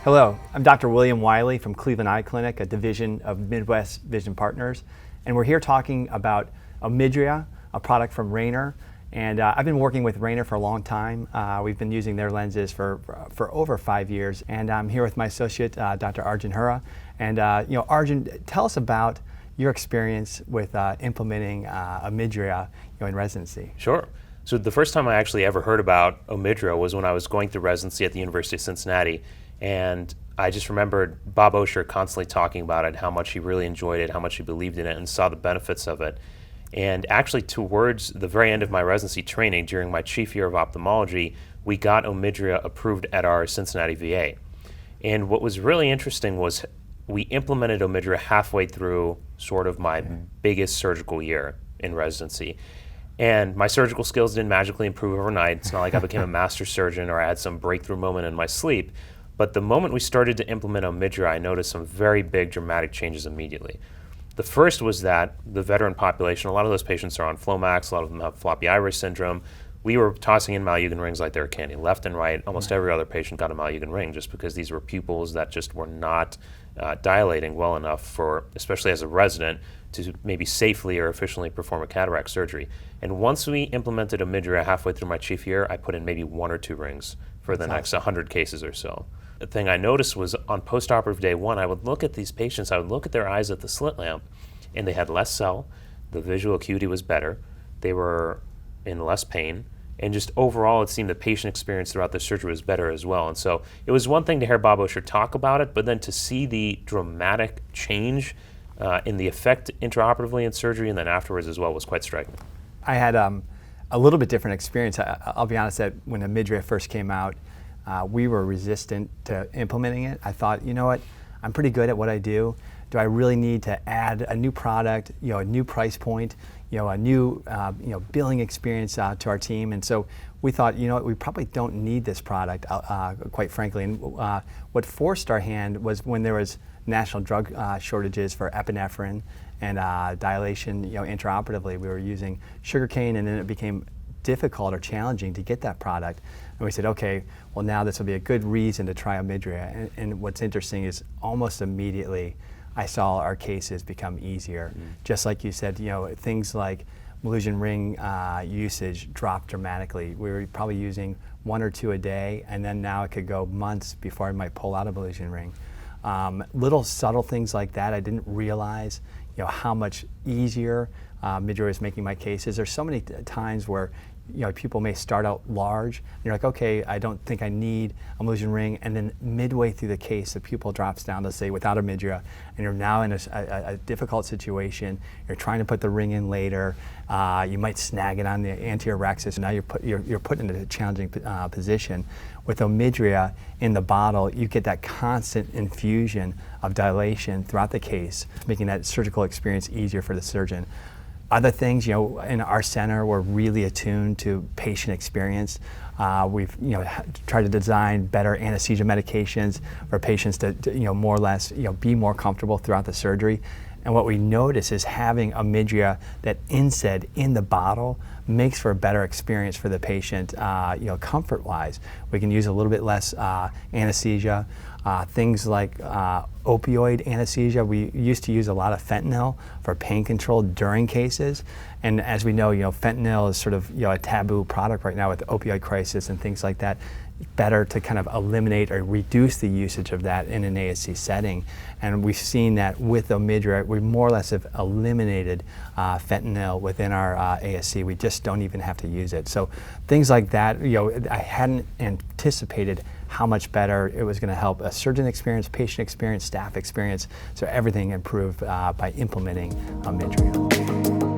Hello, I'm Dr. William Wiley from Cleveland Eye Clinic, a division of Midwest Vision Partners, and we're here talking about OMIDRIA, a product from Rayner. And I've been working with Rayner for a long time. We've been using their lenses for over 5 years, and I'm here with my associate, Dr. Hura. And Arjun, tell us about your experience with implementing OMIDRIA in residency. Sure. So the first time I actually ever heard about OMIDRIA was when I was going through residency at the University of Cincinnati. And I just remembered Bob Osher constantly talking about it, how much he really enjoyed it, how much he believed in it, and saw the benefits of it. And actually, towards the very end of my residency training, during my chief year of ophthalmology, we got OMIDRIA approved at our Cincinnati VA. And what was really interesting was we implemented OMIDRIA halfway through sort of my biggest surgical year in residency. And my surgical skills didn't magically improve overnight. It's not like I became a master surgeon or I had some breakthrough moment in my sleep. But the moment we started to implement OMIDRIA, I noticed some very big, dramatic changes immediately. The first was that the veteran population, a lot of those patients are on Flomax, a lot of them have floppy iris syndrome. We were tossing in Malyugin rings like they were candy, left and right. Almost every other patient got a Malyugin ring just because these were pupils that just were not dilating well enough for, especially as a resident, to maybe safely or efficiently perform a cataract surgery. And once we implemented OMIDRIA halfway through my chief year, I put in maybe 1 or 2 rings for the next 100 cases or so. The thing I noticed was on postoperative day 1, I would look at these patients, I would look at their eyes at the slit lamp, and they had less cell, the visual acuity was better, they were in less pain, and just overall it seemed the patient experience throughout the surgery was better as well. And so it was one thing to hear Bob Osher talk about it, but then to see the dramatic change in the effect intraoperatively in surgery and then afterwards as well was quite striking. I had a little bit different experience. I'll be honest that when OMIDRIA first came out, we were resistant to implementing it. I thought, you know what, I'm pretty good at what I do. Do I really need to add a new product, a new price point, a new billing experience to our team? And so we thought, you know what, we probably don't need this product, quite frankly. And what forced our hand was when there was national drug shortages for epinephrine and dilation, intraoperatively. We were using sugarcane, and then it became difficult or challenging to get that product. And we said, okay, well now this will be a good reason to try OMIDRIA. And what's interesting is almost immediately I saw our cases become easier. Just like you said, things like Malyugin ring usage dropped dramatically. We were probably using 1 or 2 a day, and then now it could go months before I might pull out a Malyugin ring. Little subtle things like that, I didn't realize how much easier OMIDRIA is making my cases. There's so many times where people may start out large, and you're like, okay, I don't think I need a Malyugin ring, and then midway through the case, the pupil drops down to say without OMIDRIA, and you're now in a difficult situation. You're trying to put the ring in later. You might snag it on the anterior rhexis, and now you're put in a challenging position. With OMIDRIA in the bottle, you get that constant infusion of dilation throughout the case, making that surgical experience easier for the surgeon. Other things, in our center, we're really attuned to patient experience. We've, tried to design better anesthesia medications for patients to more or less, be more comfortable throughout the surgery. And what we notice is having OMIDRIA, that NSAID in the bottle, makes for a better experience for the patient, comfort-wise. We can use a little bit less anesthesia. Things like opioid anesthesia. We used to use a lot of fentanyl for pain control during cases. And as we know, fentanyl is sort of a taboo product right now with the opioid crisis and things like that. Better to kind of eliminate or reduce the usage of that in an ASC setting. And we've seen that with OMIDRIA, we more or less have eliminated fentanyl within our ASC. We just don't even have to use it. So things like that, I hadn't anticipated how much better it was going to help a surgeon experience, patient experience, staff experience. So everything improved by implementing OMIDRIA.